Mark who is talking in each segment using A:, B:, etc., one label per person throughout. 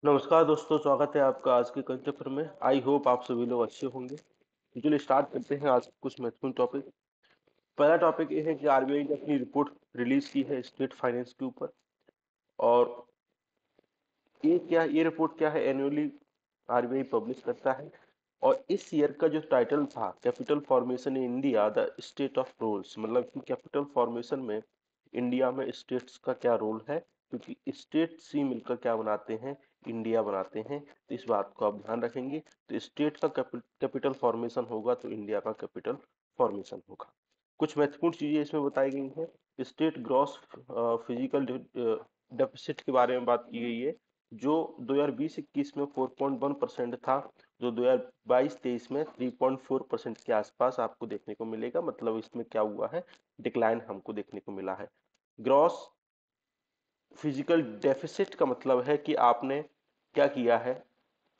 A: नमस्कार दोस्तों, स्वागत है आपका आज के कल्चर पेपर में। आई होप आप सभी लोग अच्छे होंगे। तो चलिए स्टार्ट करते हैं आज कुछ महत्वपूर्ण टॉपिक। पहला टॉपिक ये है कि आरबीआई ने अपनी रिपोर्ट रिलीज की है स्टेट फाइनेंस के ऊपर। और ये रिपोर्ट क्या है, एनुअली आरबीआई पब्लिश करता है। और इस ईयर का जो टाइटल था, capital formation in India the state of roles, मतलब कि कैपिटल फॉर्मेशन में इंडिया में स्टेट्स का क्या रोल है, क्योंकि स्टेट्स ही मिलकर क्या बनाते हैं, इंडिया बनाते हैं। तो इस बात को आप ध्यान रखेंगे। तो स्टेट का कैपिटल फॉर्मेशन होगा तो इंडिया का कैपिटल फॉर्मेशन होगा। कुछ महत्वपूर्ण चीजें इसमें बताई गई हैं। स्टेट ग्रॉस फिजिकल डेफिसिट के बारे में बात की गई है, जो 2020-21 में 4.1% था, जो 2022-23 में 3.4% के आसपास आपको देखने को मिलेगा। मतलब इसमें क्या हुआ है, डिक्लाइन हमको देखने को मिला है। ग्रॉस फिजिकल डेफिसिट का मतलब है कि आपने क्या किया है,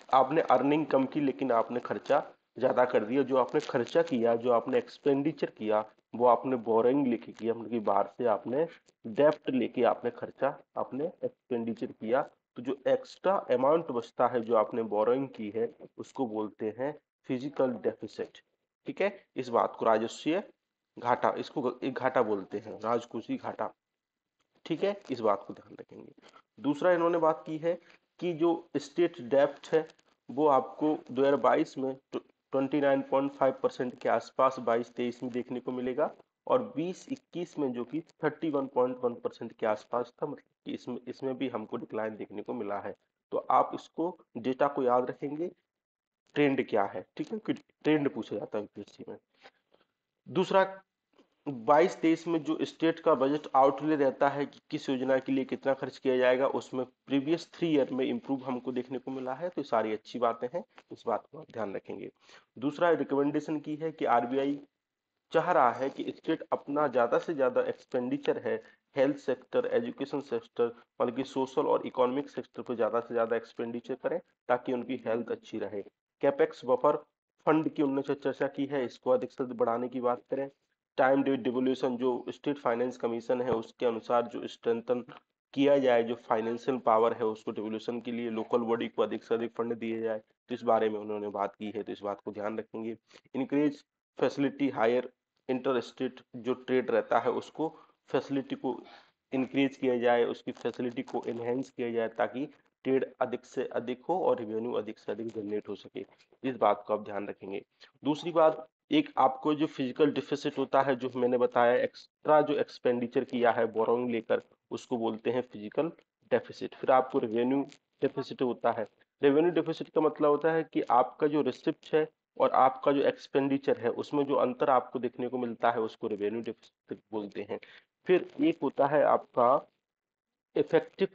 A: आपने अर्निंग कम की लेकिन आपने खर्चा ज्यादा कर दिया। जो आपने खर्चा किया, जो आपने एक्सपेंडिचर किया, वो आपने बोरिंग लेके किया, मतलब कि बाहर से आपने डेप्ट लेके आपने खर्चा, आपने एक्सपेंडिचर किया। तो जो एक्स्ट्रा अमाउंट बचता है, जो आपने बोरिंग की है, उसको बोलते हैं फिजिकल डेफिसिट। ठीक है, इस बात को राजस्वीय घाटा, इसको एक घाटा बोलते हैं, राजकोषीय घाटा। ठीक है, इस बात को ध्यान रखेंगे। दूसरा इन्होंने बात की है कि जो स्टेट डेप्ट है, वो आपको 2022 में 29.5% के आसपास 22-23 में देखने को मिलेगा। और 20-21 में जो कि 31.1% के आसपास था, मतलब कि इसमें भी हमको डिक्लाइन देखने को मिला है। तो आप इसको डेटा को याद रखेंगे। ट्रेंड क्या है, ठीक है, कि ट्रेंड पूछा जाता है यूपीएससी में। दूसरा, 22-23 में जो स्टेट का बजट आउटले रहता है कि किस योजना के लिए कितना खर्च किया जाएगा, उसमें प्रीवियस 3 ईयर में इंप्रूव हमको देखने को मिला है। तो सारी अच्छी बातें हैं, इस बात को आप ध्यान रखेंगे। दूसरा रिकमेंडेशन की है कि आरबीआई चाह रहा है कि स्टेट अपना ज्यादा से ज्यादा एक्सपेंडिचर है हेल्थ सेक्टर, एजुकेशन सेक्टर, मतलब कि सोशल और इकोनॉमिक सेक्टर पर ज्यादा से ज्यादा एक्सपेंडिचर करें, ताकि उनकी हेल्थ अच्छी रहे। कैपेक्स बफर फंड की उन्होंने चर्चा की है, इसको अधिक से अधिक बढ़ाने की बात करें। टाइम डेट डिवोल्यूशन, जो स्टेट फाइनेंस कमीशन है उसके अनुसार जो स्ट्रेंथन किया जाए, जो फाइनेंशियल पावर है उसको डिवोल्यूशन के लिए लोकल बॉडी को अधिक से अधिक फंड दिए जाए। तो इस बारे में उन्होंने बात की है, तो इस बात को ध्यान रखेंगे। Increase facility higher inter state जो ट्रेड रहता है, उसको फैसिलिटी को इंक्रीज किया जाए, उसकी फैसिलिटी को एनहेंस किया जाए, ताकि ट्रेड अधिक से अधिक हो और रेवेन्यू अधिक से अधिक जनरेट हो सके। इस बात को आप ध्यान रखेंगे। दूसरी बात, एक आपको जो फिजिकल डिफिसिट होता है, जो मैंने बताया एक्स्ट्रा जो एक्सपेंडिचर किया है बोरोइंग लेकर, उसको बोलते हैं फिजिकल डेफिसिट। फिर आपको रेवेन्यू डेफिसिट होता है। रेवेन्यू डेफिसिट का मतलब होता है कि आपका जो रिसिप्ट है और आपका जो एक्सपेंडिचर है, उसमें जो अंतर आपको देखने को मिलता है, उसको रेवेन्यू डेफिसिट बोलते हैं। फिर एक होता है आपका इफेक्टिव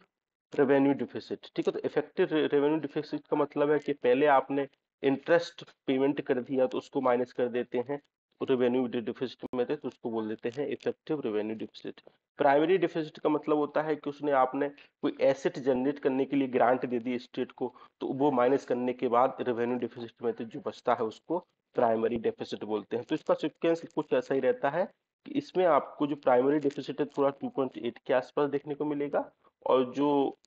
A: रेवेन्यू डिफिसिट। ठीक है, तो इफेक्टिव रेवेन्यू डिफिसिट का मतलब है कि पहले आपने इंटरेस्ट पेमेंट कर दिया तो उसको माइनस कर देते हैं रेवेन्यू डिफिसिट में थे, तो उसको बोल देते हैं effective revenue deficit. Primary deficit का मतलब होता है कि उसने आपने कोई एसेट जनरेट करने के लिए ग्रांट दे दी स्टेट को, तो वो माइनस करने के बाद रेवेन्यू डिफिसिट में जो बचता है उसको प्राइमरी डेफिसिट बोलते हैं। तो इसका सिक्वेंस कुछ ऐसा ही रहता है कि इसमें आपको जो प्राइमरी डेफिसिट है थोड़ा 2.8 के आसपास देखने को मिलेगा, और जो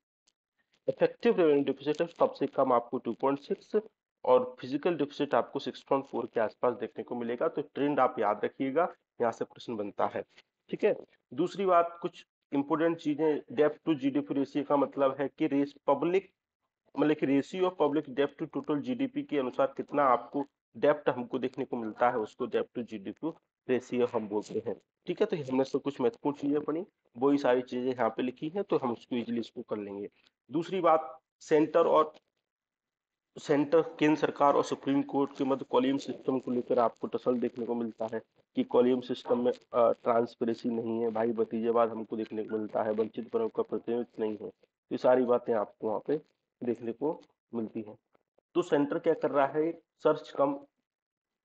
A: इफेक्टिव रेवेन्यू डिफिसिट है सबसे कम आपको 2.6, और फिजिकल डिफिसिट आपको 6.4 के आसपास देखने को मिलेगा। तो ट्रेंड आप याद रखिएगा, यहाँ से क्वेश्चन बनता है। ठीक है। दूसरी बात, कुछ इंपोर्टेंट चीजें, डेब्ट टू जीडीपी रेशियो का मतलब है कि रेस पब्लिक, मतलब कि रेशियो ऑफ पब्लिक डेब्ट टू टोटल जीडीपी के अनुसार कितना आपको डेब्ट हमको देखने को मिलता है, उसको डेब्ट टू जीडीपी रेशियो हम बोलते हैं। ठीक है, तो हमने से कुछ महत्वपूर्ण चीजें पढ़ी, वही सारी चीजें यहाँ पे लिखी हैं, तो हम उसको इजीली इसको कर लेंगे। दूसरी बात, सेंटर और सेंटर केंद्र सरकार और सुप्रीम कोर्ट के मध्य कॉलियम सिस्टम को लेकर आपको टसल देखने को मिलता है कि कॉलियम सिस्टम में ट्रांसपेरेंसी नहीं है, भाई भतीजेवाद हमको देखने को मिलता है, वंचित वर्ग का प्रतिनिधित्व नहीं है। ये सारी बातें आपको वहाँ पे देखने को मिलती हैं। तो सेंटर क्या कर रहा है, सर्च कम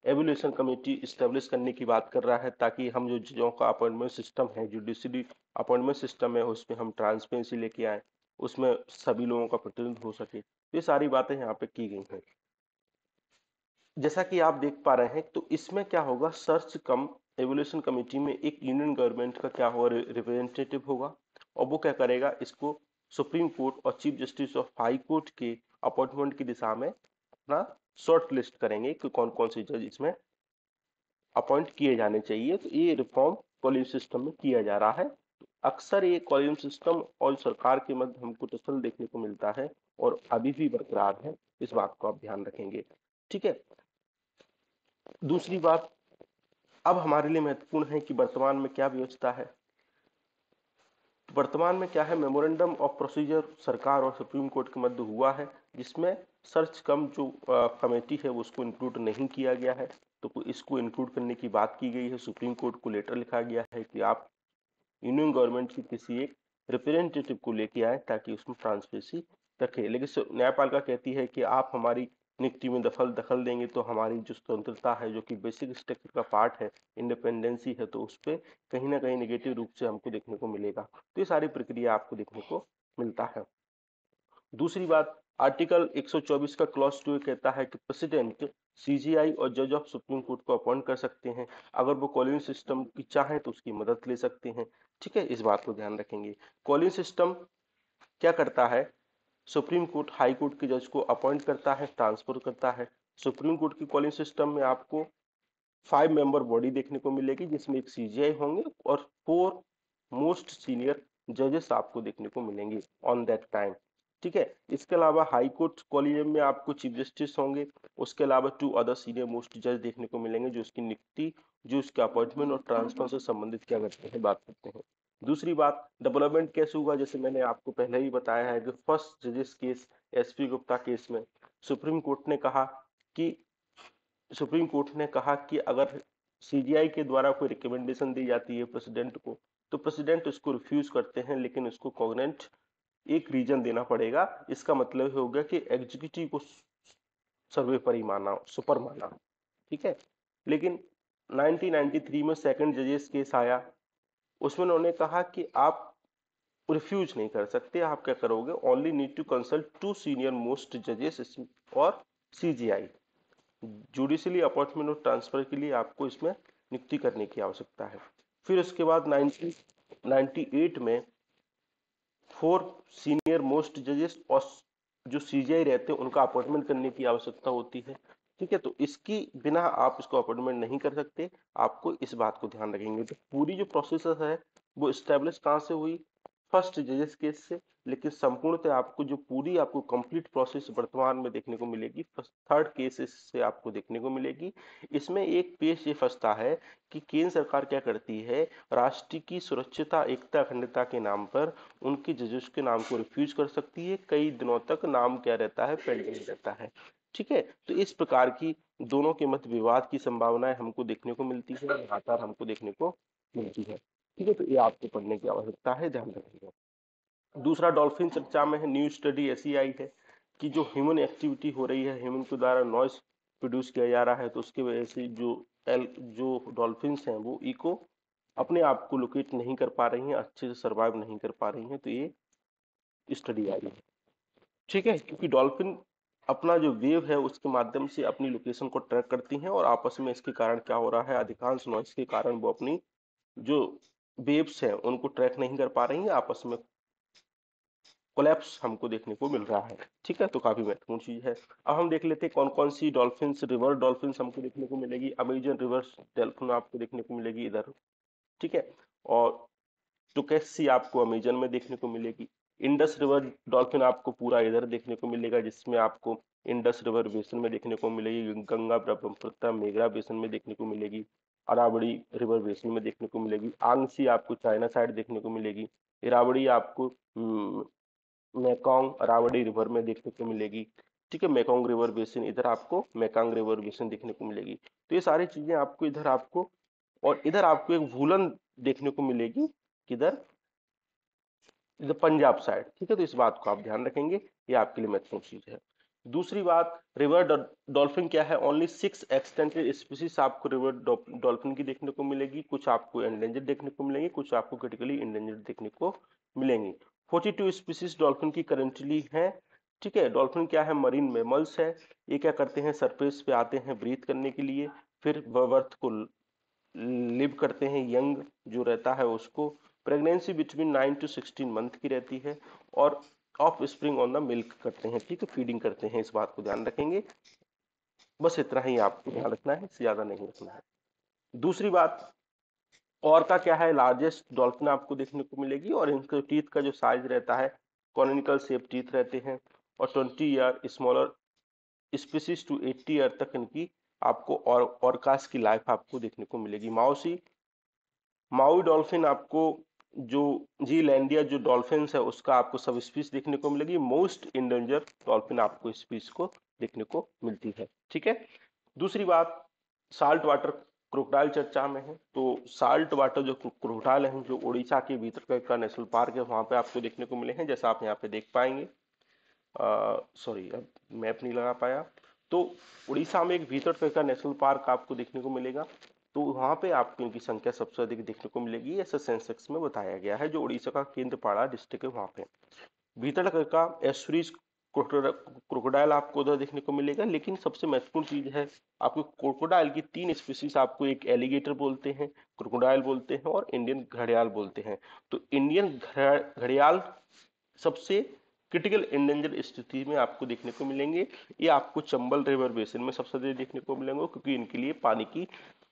A: एवोल्यूशन कमेटी स्टेब्लिश करने की बात कर रहा है, ताकि हम जो जजों का अपॉइंटमेंट सिस्टम है, जुडिशरी अपॉइंटमेंट सिस्टम है, उसमें हम ट्रांसपेरेंसी लेके आए, उसमें सभी लोगों का प्रतिनिधित्व हो सके। ये सारी बातें यहाँ पे की गई हैं। जैसा कि आप देख पा रहे हैं, तो इसमें क्या होगा, सर्च कम एवोल्यूशन कमेटी में एक यूनियन गवर्नमेंट का क्या होगा, रिप्रेजेंटेटिव होगा। और वो क्या करेगा, इसको सुप्रीम कोर्ट और chief justice of high court के अपॉइंटमेंट की दिशा में अपना शॉर्ट लिस्ट करेंगे कि कौन कौन से जज इसमें अपॉइंट किए जाने चाहिए। तो ये रिफॉर्म कॉलेज सिस्टम में किया जा रहा है। अक्सर ये कॉलेज सिस्टम और सरकार के मध्य हमको टसल देखने को मिलता है और अभी भी बरकरार है, इस बात को आप ध्यान रखेंगे। ठीक है। दूसरी बात अब हमारे लिए महत्वपूर्ण है कि वर्तमान में क्या व्यवस्था है। वर्तमान में क्या है, मेमोरेंडम ऑफ प्रोसीजर सरकार और सुप्रीम कोर्ट के मध्य हुआ है, जिसमें सर्च कम जो कमेटी है उसको इंक्लूड नहीं किया गया है। तो इसको इंक्लूड करने की बात की गई है। सुप्रीम कोर्ट को लेटर लिखा गया है कि आप यूनियन गवर्नमेंट की किसी एक रिप्रेजेंटेटिव को लेके आए ताकि उसमें ट्रांसपेरेंसी रखे। लेकिन न्यायपालिका कहती है कि आप हमारी नियुक्ति में दखल देंगे तो हमारी जो स्वतंत्रता है, जो कि बेसिक स्ट्रक्चर का पार्ट है, इंडिपेंडेंसी है, तो उस पर कहीं ना कहीं निगेटिव रूप से हमको देखने को मिलेगा। तो ये सारी प्रक्रिया आपको देखने को मिलता है। दूसरी बात, आर्टिकल 124 का क्लॉज 2 कहता है कि प्रेसिडेंट सीजीआई और जज ऑफ सुप्रीम कोर्ट को अपॉइंट कर सकते हैं। अगर वो कॉलिंग सिस्टम की चाहे तो उसकी मदद ले सकते हैं। ठीक है, इस बात को ध्यान रखेंगे। कॉलिंग सिस्टम क्या करता है, सुप्रीम कोर्ट हाई कोर्ट के जज को अपॉइंट करता है, ट्रांसफर करता है। सुप्रीम कोर्ट की कॉलिंग सिस्टम में आपको 5 मेंबर बॉडी देखने को मिलेगी, जिसमें एक सीजीआई होंगे और 4 मोस्ट सीनियर जजेस आपको देखने को मिलेंगे ऑन दैट टाइम। ठीक है। इसके अलावा हाई कोर्ट कॉलेजियम में आपको चीफ जस्टिस होंगे, उसके अलावा 2 अदर सीनियर मोस्ट जज देखने को मिलेंगे, जो उसकी नियुक्ति, जो उसके अपॉइंटमेंट और ट्रांसफर से संबंधित क्या करते हैं, बात करते हैं। दूसरी बात, डेवलपमेंट कैसे हुआ, जैसे मैंने आपको पहले ही बताया है कि फर्स्ट जजेस केस एसपी गुप्ता केस में सुप्रीम कोर्ट ने कहा कि अगर सीजीआई के द्वारा कोई रिकमेंडेशन दी जाती है प्रेसिडेंट को, तो प्रेसिडेंट उसको रिफ्यूज करते हैं, लेकिन उसको कॉग्नेंट एक रीजन देना पड़ेगा। इसका मतलब हो गया कि एग्जीक्यूटिव को सर्वे पर ही माना, सुपर माना। ठीक है। लेकिन 1993 में सेकंड जजेस केस आया, उसमें उन्होंने कहा कि आप रिफ्यूज नहीं कर सकते। आप क्या करोगे, only need to consult 2 senior most जजेस और सीजीआई। जुडिशली अपॉइंटमेंट और ट्रांसफर के लिए आपको इसमें नियुक्ति करने की आवश्यकता है। फिर उसके बाद 1998 में 4 सीनियर मोस्ट जजेस और जो सीजीआई रहते हैं उनका अपॉइंटमेंट करने की आवश्यकता होती है। ठीक है। तो इसकी बिना आप इसको अपॉइंटमेंट नहीं कर सकते, आपको इस बात को ध्यान रखेंगे। तो पूरी जो प्रोसेस है वो स्टेब्लिश कहाँ से हुई, फर्स्ट जजेस केस से। लेकिन संपूर्णतः आपको जो पूरी आपको कंप्लीट प्रोसेस वर्तमान में देखने को मिलेगी थर्ड केसेस से आपको देखने को मिलेगी। इसमें एक पेश ये फंसता है कि केंद्र सरकार क्या करती है, राष्ट्र की सुरक्षिता, एकता, अखंडता के नाम पर उनके जजेस के नाम को रिफ्यूज कर सकती है। कई दिनों तक नाम क्या रहता है, पेंडिंग रहता है। ठीक है। तो इस प्रकार की दोनों के मध्य विवाद की संभावनाएं हमको देखने को मिलती है, लगातार हमको देखने को मिलती है। ठीक है। तो ये आपको पढ़ने की आवश्यकता है, ध्यान रखिएगा। दूसरा डॉल्फिन चर्चा में है, न्यू स्टडी ऐसी आई है कि जो ह्यूमन एक्टिविटी हो रही है, ह्यूमन के द्वारा नॉइस प्रोड्यूस किया जा रहा है, तो उसकी वजह से जो डॉल्फिन्स हैं वो इको अपने आप को लोकेट नहीं कर पा रही हैं, अच्छे से सर्वाइव नहीं कर पा रही हैं। तो ये स्टडी आई है। ठीक है। क्योंकि डॉल्फिन अपना जो वेव है उसके माध्यम से अपनी लोकेशन को ट्रैक करती हैं और आपस में इसके कारण क्या हो रहा है, अधिकांश नॉइस के कारण वो अपनी जो वेव्स हैं उनको ट्रैक नहीं कर पा रही हैं, आपस में कोलैप्स हमको देखने को मिल रहा है। ठीक है। तो काफी महत्वपूर्ण चीज है। अब हम देख लेते हैं कौन कौन सी डॉल्फिन्स, रिवर डॉल्फिन्स हमको देखने को मिलेगी। अमेजन रिवर डॉल्फिन आपको देखने को मिलेगी इधर। ठीक है। और टुकेसी आपको अमेजन में देखने को मिलेगी। इंडस रिवर डॉल्फिन आपको पूरा इधर देखने को मिलेगा, जिसमें आपको इंडस रिवर बेसिन में देखने को मिलेगी, गंगा ब्रह्मपुत्र मेघना बेसिन में देखने को मिलेगी, अरावली रिवर बेसिन में देखने को मिलेगी, आंगसी आपको चाइना साइड देखने को मिलेगी, इरावली आपको मेकोंग अरावली रिवर में देखने को मिलेगी। ठीक है। मेकोंग रिवर बेसिन इधर आपको मेकांग रिवर बेसिन देखने को मिलेगी। तो ये सारी चीजें आपको इधर आपको, और इधर आपको एक वूलन देखने को मिलेगी, किधर, इधर पंजाब साइड। ठीक है। तो इस बात को आप ध्यान रखेंगे, ये आपके लिए महत्वपूर्ण चीज है। दूसरी बात, रिवर डॉल्फिन क्या है, ओनली 6 एक्सटेंटेड स्पीसीज आपको रिवर डॉल्फिन की देखने को मिलेगी। कुछ आपको एंडेंजर्ड देखने को मिलेंगी, कुछ आपको क्रिटिकली एंडेंजर्ड देखने को मिलेंगी। 42 स्पीसीज डॉल्फिन की करेंटली है। ठीक है। डॉल्फिन क्या है, मरीन मैमल्स है। ये क्या करते हैं, सरफेस पे आते हैं ब्रीथ करने के लिए, फिर बर्थ को लिव करते हैं, यंग जो रहता है उसको प्रेगनेंसी बिटवीन 9 to 16 मंथ की रहती है और of spring on the milk करते हैं, ठीक है, फीडिंग करते हैं, इस बात को ध्यान रखेंगे। बस इतना ही आपको ध्यान रखना है, इससे ज्यादा नहीं रखना है। दूसरी बात, और का क्या है, लार्जेस्ट डॉल्फिन आपको देखने को मिलेगी और इनके टीथ का जो साइज रहता है कॉनिकल शेप टीथ रहते हैं और 20 year smaller species to 80 year तक इनकी आपको और ऑर्कास की लाइफ आपको देखने को मिलेगी। माउई डॉल्फिन आपको जो जीलैंडिया जो डॉल्फिन है उसका आपको सब स्पीस देखने को मिलेगी। मोस्ट इंडेंजर डॉल्फिन आपको स्पीस को देखने को मिलती है, ठीक है। दूसरी बात, साल्ट वाटर क्रोकोडाइल चर्चा में है, तो साल्ट वाटर जो क्रोकोडाइल हैं जो उड़ीसा के भीतर का नेशनल पार्क है वहां पे आपको देखने को मिले हैं, जैसा आप यहाँ पे देख पाएंगे। सॉरी, अब मैप नहीं लगा पाया। तो उड़ीसा में एक भीतर का नेशनल पार्क आपको देखने को मिलेगा, तो वहां पे आपको इनकी संख्या सबसे अधिक देखने को मिलेगी, ऐसा सेंसेक्स में बताया गया है, जो उड़ीसा का केंद्रपाड़ा डिस्ट्रिक्ट है वहां पे। भीतर का एस्टुरीज क्रोकोडाइल आपको उधर देखने को मिलेगा, लेकिन सबसे महत्वपूर्ण चीज है आपको क्रोकोडाइल की 3 स्पीसीज, आपको एक एलिगेटर बोलते हैं, क्रोकोडाइल बोलते हैं और इंडियन घड़ियाल बोलते हैं। तो इंडियन घड़ियाल सबसे क्रिटिकल इंडेंजर स्थिति में आपको देखने को मिलेंगे। ये आपको चंबल रिवर बेसिन में सबसे ज्यादा देखने को मिलेंगे, क्योंकि इनके लिए पानी की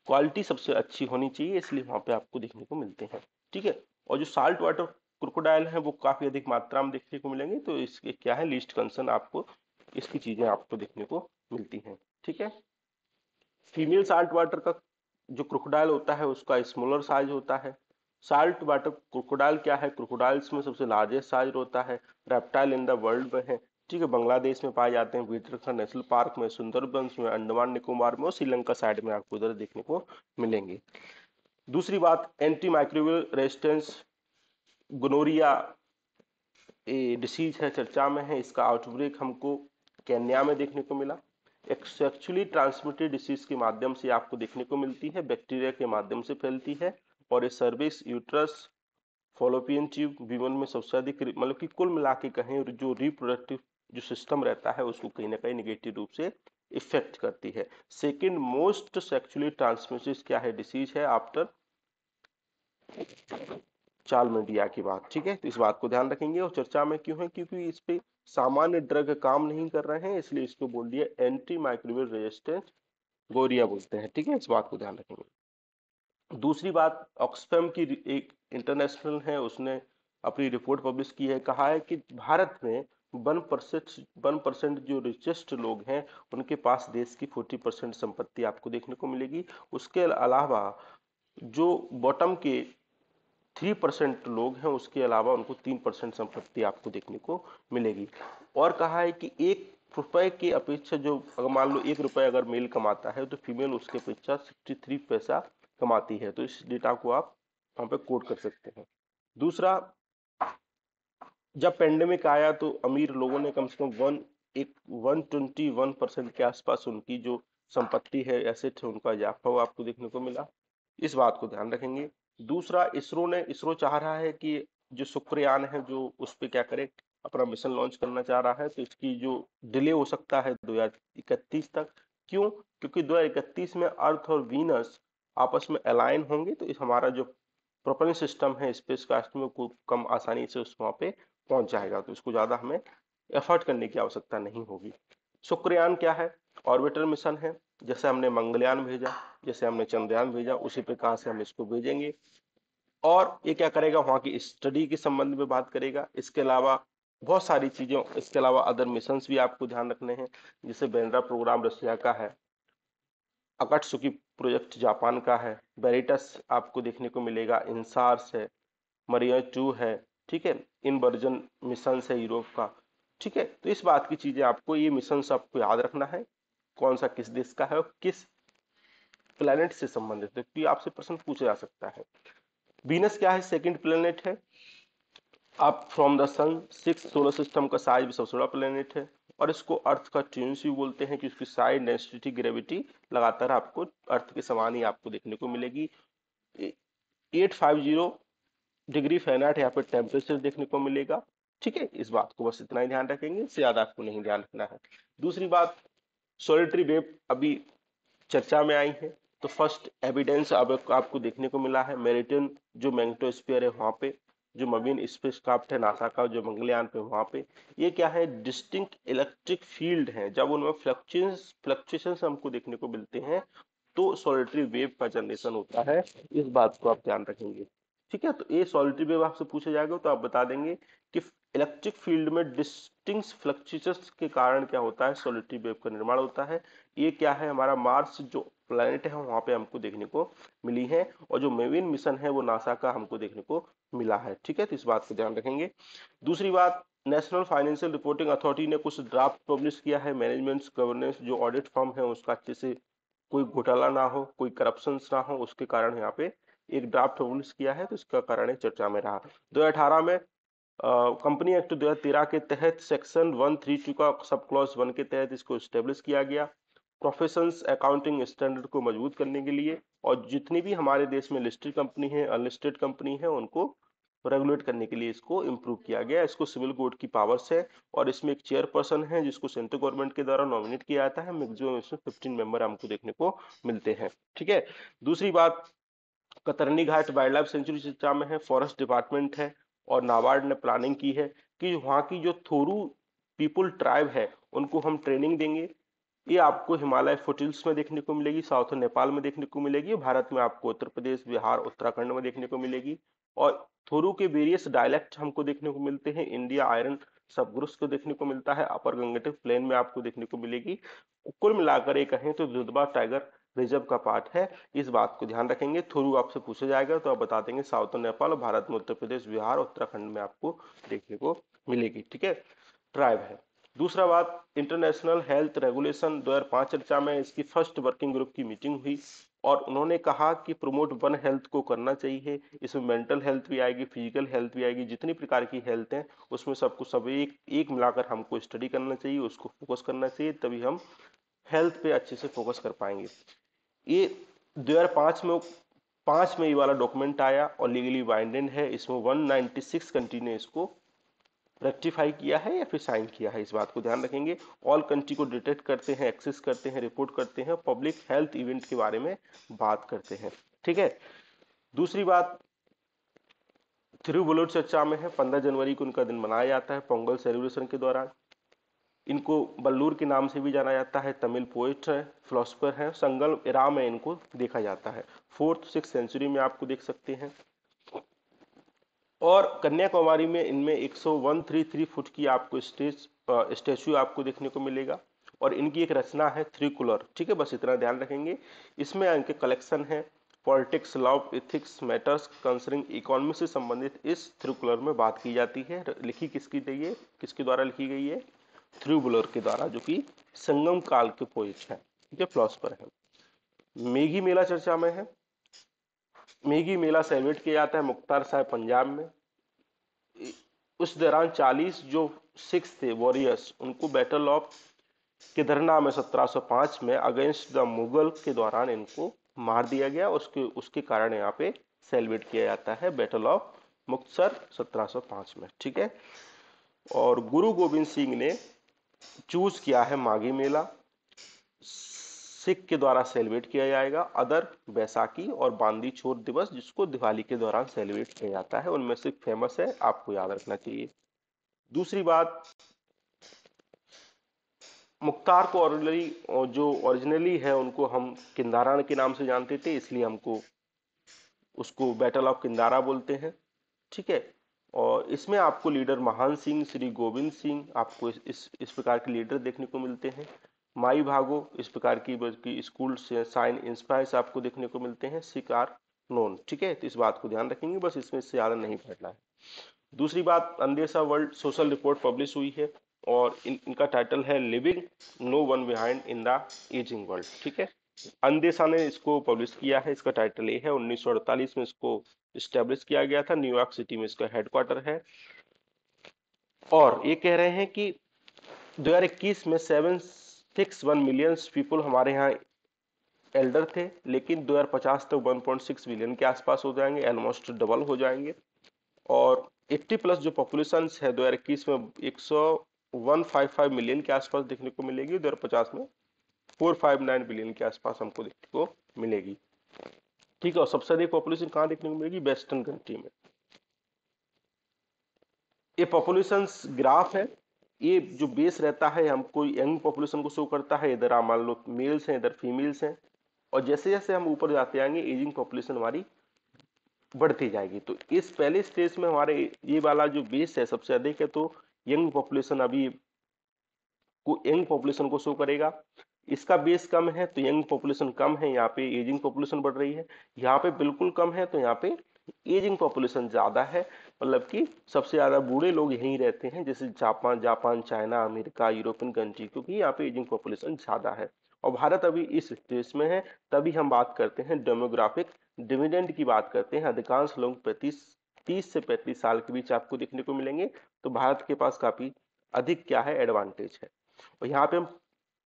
A: क्वालिटी सबसे अच्छी होनी चाहिए, इसलिए वहां पे आपको देखने को मिलते हैं, ठीक है। और जो साल्ट वाटर क्रोकोडाइल है वो काफी अधिक मात्रा में देखने को मिलेंगे, तो इसके क्या है, लीस्ट कंसर्न आपको इसकी चीजें आपको देखने को मिलती हैं, ठीक है। फीमेल साल्ट वाटर का जो क्रोकोडाइल होता है उसका स्मॉलर साइज होता है। साल्ट वाटर क्रोकोडाइल क्या है, क्रोकोडाइल्स में सबसे लार्जेस्ट साइज होता है, रेप्टाइल इन द वर्ल्ड में है, ठीक है। बांग्लादेश में पाए जाते हैं, वीतरखंड नेशनल पार्क में, सुंदरबंस में, अंडमान निकोबार में और श्रीलंका साइड में आपको उधर देखने को मिलेंगे। दूसरी बात, anti microbial resistance gonorrhoea disease है, चर्चा में है, इसका आउटब्रेक हमको केन्या में देखने को मिला। एक सेक्सुअली ट्रांसमिटेड डिसीज के माध्यम से आपको देखने को मिलती है, बैक्टीरिया के माध्यम से फैलती है और ये cervix uterus fallopian tube women में सबसे अधिक, मतलब कि कुल मिला के कहें जो रिप्रोडक्टिव जो सिस्टम रहता है उसको कहीं ना कहीं निगेटिव रूप से इफेक्ट करती है। सेकेंड मोस्ट सेक्सुअली ट्रांसमिटेड क्या है, डिसीज है आफ्टर चाल मीडिया की बात, ठीक है। तो इस बात को ध्यान रखेंगे। और चर्चा में क्यों है, क्योंकि इस पे सामान्य ड्रग काम नहीं कर रहे हैं, इसलिए इसको बोल दिया एंटी माइक्रोबियल रेजिस्टेंट गोरिया बोलते हैं, ठीक है, इस बात को ध्यान रखेंगे। दूसरी बात, ऑक्सफैम की एक इंटरनेशनल है, उसने अपनी रिपोर्ट पब्लिश की है, कहा है कि भारत में 1% जो रिचेस्ट लोग हैं उनके पास देश की 40% संपत्ति आपको देखने को मिलेगी। उसके अलावा जो बॉटम के 3% लोग हैं उसके अलावा उनको 3% संपत्ति आपको देखने को मिलेगी। और कहा है कि 1 रुपए की अपेक्षा, जो अगर मान लो 1 रुपए अगर मेल कमाता है तो फीमेल उसके अपेक्षा 63 पैसा कमाती है, तो इस डेटा को आप वहां पे कोट कर सकते हैं। दूसरा, जब पेंडेमिक आया तो अमीर लोगों ने कम से कम 121% के आसपास उनकी जो संपत्ति है, एसेट है, उनका इजाफा हुआ आपको देखने को मिला, इस बात को ध्यान रखेंगे। दूसरा, इसरो चाह रहा है कि जो शुक्रयान है जो उस पर क्या करे, अपना मिशन लॉन्च करना चाह रहा है, तो इसकी जो डिले हो सकता है 2031 तक। क्यों? क्योंकि 2031 में अर्थ और वीनस आपस में अलाइन होंगे, तो इस हमारा जो प्रोपेलिंग सिस्टम है स्पेस क्राफ्ट में को कम आसानी से उस वहां पे पहुंच जाएगा, तो इसको ज्यादा हमें एफर्ट करने की आवश्यकता नहीं होगी। शुक्रयान क्या है, ऑर्बिटर मिशन है, जैसे हमने मंगलयान भेजा, जैसे हमने चंद्रयान भेजा, उसी प्रकार से हम इसको भेजेंगे। और ये क्या करेगा, वहां की स्टडी के संबंध में बात करेगा। इसके अलावा बहुत सारी चीजों, इसके अलावा अदर मिशंस भी आपको ध्यान रखने हैं, जैसे बेंड्रा प्रोग्राम रशिया का है, अकात्सुकी प्रोजेक्ट जापान का है, बेरिटस आपको देखने को मिलेगा, इंसार्स है, मरिया 2 है, ठीक है, इनवर्जन मिशन है यूरोप का, ठीक है। तो इस बात की चीजें आपको, ये मिशन आपको याद रखना है, कौन सा किस देश का है और किस प्लेनेट से संबंधित है, क्योंकि आपसे प्रश्न पूछा जा सकता है। वीनस क्या है, सेकंड प्लेनेट है, आप from the sun 6 solar system का साइज भी सबसे बड़ा प्लेनेट है, और इसको अर्थ का ट्विंस भी बोलते हैं कि उसकी साइड, डेंसिटी, ग्रेविटी लगातार आपको अर्थ के समान ही आपको देखने को मिलेगी। 850 डिग्री फ़ारेनहाइट यहाँ पे टेम्परेचर देखने को मिलेगा, ठीक है। इस बात को बस इतना ही ध्यान रखेंगे, इससे ज्यादा आपको नहीं ध्यान रखना है। दूसरी बात, सॉलिटरी वेव अभी चर्चा में आई है, तो फर्स्ट एविडेंस अब आपको देखने को मिला है मेरिटियन जो मैग्नेटोस्फीयर है वहां पे, जो मवीन स्पेसक्राफ्ट है नासा का जो मंगलयान पे वहां पे, ये क्या है डिस्टिंक्ट इलेक्ट्रिक फील्ड है, जब उनमें फ्लक्चुएशंस हमको देखने को मिलते हैं तो सॉलिटरी वेव का जनरेशन होता है, इस बात को आप ध्यान रखेंगे। ठीक है, तो ये सॉलिटरी वेव आपसे पूछा जाएगा तो आप बता देंगे कि इलेक्ट्रिक फील्ड में डिस्टिंक्ट फ्लक्चुएशंस के कारण क्या होता है, सॉलिटरी वेव का निर्माण होता है। ये क्या है, हमारा मार्स जो प्लेनेट है वहां पे हमको देखने को मिली है, और जो मेविन मिशन है वो नासा का हमको देखने को मिला है। ठीक है, तो इस बात को ध्यान रखेंगे। दूसरी बात, नेशनल फाइनेंशियल रिपोर्टिंग अथॉरिटी ने कुछ ड्राफ्ट पब्लिश किया है, मैनेजमेंट गवर्नेंस जो ऑडिट फर्म है उसका अच्छे से कोई घोटाला ना हो, कोई करप्शन ना हो, उसके कारण यहाँ पे एक ड्राफ्ट पब्लिश किया है, तो इसका कारण ये चर्चा में रहा। 2018 में कंपनी एक्ट 2013 के तहत सेक्शन 132 का सब क्लॉज 1 के तहत इसको स्टेब्लिश किया गया, प्रोफेशंस अकाउंटिंग स्टैंडर्ड को मजबूत करने के लिए, और जितनी भी हमारे देश में लिस्टेड कंपनी है अनलिस्टेड कंपनी है उनको रेगुलेट करने के लिए इसको इम्प्रूव किया गया। इसको सिविल कोड की पावर्स है, और इसमें एक चेयरपर्सन है जिसको सेंट्रल गवर्नमेंट के द्वारा नॉमिनेट किया जाता है, मैक्सिमम इसमें 15 मेंबर हमको देखने को मिलते हैं। ठीक है, दूसरी बात, कतरनी घाट वाइल्ड लाइफ सेंचुरी चर्चा में है, फॉरेस्ट डिपार्टमेंट है और नाबार्ड ने प्लानिंग की है कि वहाँ की जो थोरू पीपुल ट्राइब है उनको हम ट्रेनिंग देंगे। ये आपको हिमालय फुटिल्स में देखने को मिलेगी, साउथर्न नेपाल में देखने को मिलेगी, भारत में आपको उत्तर प्रदेश बिहार उत्तराखंड में देखने को मिलेगी। और थोरू के वेरियस डायलेक्ट हमको देखने को मिलते हैं, इंडिया आयरन सबग्रुप्स को देखने को मिलता है, अपर गंगेटिव प्लेन में आपको देखने को मिलेगी। कुल मिलाकर ये कहें तो दुधवा टाइगर रिजर्व का पार्ट है, इस बात को ध्यान रखेंगे। थोरू आपसे पूछा जाएगा तो आप बता देंगे साउथर्न नेपाल और भारत में उत्तर प्रदेश बिहार उत्तराखंड में आपको देखने को मिलेगी। ठीक है, ट्राइब है। दूसरा बात, इंटरनेशनल हेल्थ रेगुलेशन 2005 चर्चा में इसकी फर्स्ट वर्किंग ग्रुप की मीटिंग हुई, और उन्होंने कहा कि प्रमोट वन हेल्थ को करना चाहिए, इसमें मेंटल हेल्थ भी आएगी, फिजिकल हेल्थ भी आएगी, जितनी प्रकार की हेल्थ है उसमें सबको सब एक एक मिलाकर हमको स्टडी करना चाहिए, उसको फोकस करना चाहिए, तभी हम हेल्थ पे अच्छे से फोकस कर पाएंगे। ये 2005 में 5 में ये वाला डॉक्यूमेंट आया और लीगली बाइंडेड है, इसमें 196 कंट्री ने इसको रेक्टिफाई किया है या फिर साइन किया है, इस बात को ध्यान रखेंगे। ऑल कंट्री को डिटेक्ट करते हैं, एक्सेस करते हैं, रिपोर्ट करते हैं, पब्लिक हेल्थ इवेंट के बारे में बात करते हैं। ठीक है, दूसरी बात, थिरुवल्लुवर चर्चा में है, 15 जनवरी को उनका दिन मनाया जाता है पोंगल सेलिब्रेशन के दौरान। इनको बल्लूर के नाम से भी जाना जाता है, तमिल पोइट है, फिलोसफर है, संगम इरा में इनको देखा जाता है, 4th-6th सेंचुरी में आपको देख सकते हैं। और कन्याकुमारी में इनमें 133 फुट की आपको स्टेच्यू आपको देखने को मिलेगा, और इनकी एक रचना है थ्रिकुलर। ठीक है, बस इतना ध्यान रखेंगे। इसमें इनके कलेक्शन है politics, law, ethics, matters concerning economy से संबंधित इस थ्रिकुलर में बात की जाती है। लिखी किसकी गई है, किसके द्वारा लिखी गई है, थ्रिकुलर के द्वारा, जो कि संगम काल के पोइट है। ठीक है, फिलोसफर है। मेघी मेला चर्चा में है, मेघी मेला सेलिब्रेट किया जाता है मुख्तार साहब पंजाब में। उस दौरान 40 जो सिख थे वॉरियर्स, उनको बैटल ऑफ किधरना में 1705 में अगेंस्ट द मुगल के दौरान इनको मार दिया गया, उसके उसके कारण यहाँ पे सेलिब्रेट किया जाता है बैटल ऑफ मुक्तसर 1705 में। ठीक है, और गुरु गोविंद सिंह ने चूज किया है माघी मेला, सिख के द्वारा सेलिब्रेट किया जाएगा, अदर बैसाखी और बांदी छोर दिवस जिसको दिवाली के दौरान सेलिब्रेट किया जाता है, उनमें से फेमस है, आपको याद रखना चाहिए। दूसरी बात, मुख्तार को ओरिजिनली है उनको हम किंदारा के नाम से जानते थे, इसलिए हमको उसको बैटल ऑफ किंदारा बोलते हैं। ठीक है, और इसमें आपको लीडर महान सिंह, श्री गोविंद सिंह, आपको इस प्रकार के लीडर देखने को मिलते हैं। माई भागो इस प्रकार की स्कूल से साइन इंस्पायर्स आपको देखने को मिलते हैं, सिख आर नोन। ठीक है, तो इस बात को ध्यान रखेंगे, बस इसमें इससे ज्यादा नहीं पढ़ना है। दूसरी बात, अंदेशा वर्ल्ड सोशल रिपोर्ट पब्लिश हुई है, और इनका टाइटल है living no one behind in the ageing world. ठीक है, अंदेशा ने इसको पब्लिश किया है, इसका टाइटल ये है, 1948 में इसको स्टैब्लिश किया गया था, न्यूयॉर्क सिटी में इसका हेडक्वार्टर है। और ये कह रहे हैं कि 2021 में 761 मिलियन पीपल हमारे यहाँ एल्डर थे, लेकिन 2050 तक 1.6 बिलियन के आसपास हो जाएंगे, ऑलमोस्ट डबल हो जाएंगे। और 80 प्लस जो पॉपुलेशन है 2021 में 155 मिलियन के आसपास देखने को मिलेगी, 2050 में 459 बिलियन के आसपास हमको देखने को मिलेगी। ठीक है, और सबसे अधिक पॉपुलेशन कहाँ देखने को मिलेगी? वेस्टर्न कंट्री में। ये पॉपुलेशन ग्राफ है, ये जो बेस रहता है हमको यंग पॉपुलेशन को शो करता है। इधर आप मान लो मेल्स हैं, इधर फीमेल्स हैं, और जैसे जैसे हम ऊपर जाते आएंगे एजिंग पॉपुलेशन हमारी बढ़ती जाएगी। तो इस पहले स्टेज में हमारे ये वाला जो बेस है सबसे अधिक है, तो यंग पॉपुलेशन अभी को यंग पॉपुलेशन को शो करेगा। इसका बेस कम है तो यंग पॉपुलेशन कम है, यहाँ पे एजिंग पॉपुलेशन बढ़ रही है। यहाँ पे बिल्कुल कम है तो यहाँ पे एजिंग पॉपुलेशन ज्यादा है, मतलब कि सबसे ज्यादा बूढ़े लोग यहीं रहते हैं, जैसे Japan China America European country, क्योंकि यहाँ पे एजिंग पॉपुलेशन ज्यादा है। और भारत अभी इस स्टेज में है, तभी हम बात करते हैं डेमोग्राफिक डिविडेंड की बात करते हैं। अधिकांश लोग 30 से 35 साल के बीच आपको देखने को मिलेंगे, तो भारत के पास काफी अधिक क्या है, एडवांटेज है। और यहाँ पे हम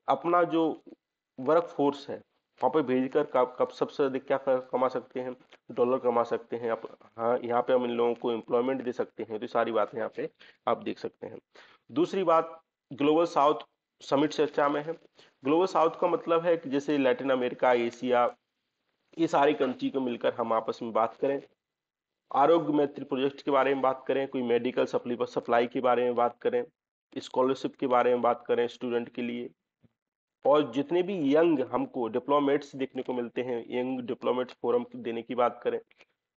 A: अपना जो वर्क फोर्स है वहां पे भेजकर कब सबसे अधिक क्या कमा सकते हैं, डॉलर कमा सकते हैं। हाँ, यहाँ पे हम इन लोगों को एम्प्लॉयमेंट दे सकते हैं। तो सारी बातें यहाँ पे आप देख सकते हैं। दूसरी बात, ग्लोबल साउथ समिट चर्चा में है। ग्लोबल साउथ का मतलब है कि जैसे लैटिन अमेरिका, एशिया, ये सारी कंट्री को मिलकर हम आपस में बात करें, आरोग्य मैत्री प्रोजेक्ट के बारे में बात करें, कोई मेडिकल सप्लाई के बारे में बात करें, स्कॉलरशिप के बारे में बात करें स्टूडेंट के लिए, और जितने भी यंग हमको डिप्लोमेट्स देखने को मिलते हैं, यंग डिप्लोमेट्स फोरम देने की बात करें,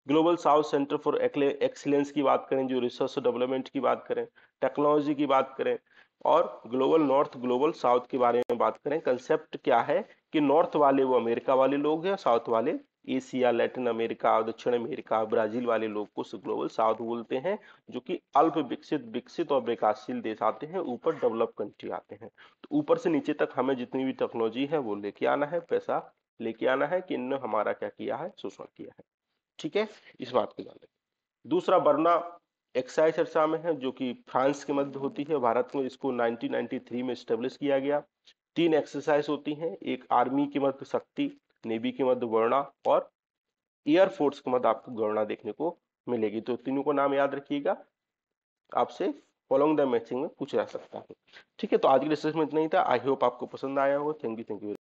A: global south centre for excellence की बात करें, जो रिसर्च डेवलपमेंट की बात करें, टेक्नोलॉजी की बात करें, और ग्लोबल नॉर्थ ग्लोबल साउथ के बारे में बात करें। कंसेप्ट क्या है कि नॉर्थ वाले वो अमेरिका वाले लोग हैं, साउथ वाले एशिया, लैटिन अमेरिका, दक्षिण अमेरिका, ब्राजील वाले लोग को ग्लोबल साउथ बोलते हैं, जो कि अल्प विकसित विकसित और विकासशील देश आते हैं, ऊपर डेवलप कंट्री आते हैं। तो ऊपर से नीचे तक हमें जितनी भी टेक्नोलॉजी है वो लेके आना है, पैसा लेके आना है कि इन्होंने हमारा क्या किया है, शोषण किया है। ठीक है, इस बात को ध्यान रखें। दूसरा, बर्ना एक्साइज चर्चा में है, जो कि फ्रांस के मध्य होती है। भारत में इसको 1993 में स्टेब्लिश किया गया। 3 एक्सरसाइज होती हैं, एक आर्मी के मध्य शक्ति, नेवी के मध्य गणना, और एयरफोर्स के मध्य आपको गणना देखने को मिलेगी। तो तीनों को नाम याद रखिएगा, आपसे फॉलोइंग द मैचिंग में पूछा जा सकता है। ठीक है, तो आज के डिस्कशन में इतना ही था। आई होप आपको पसंद आया हो। Thank you.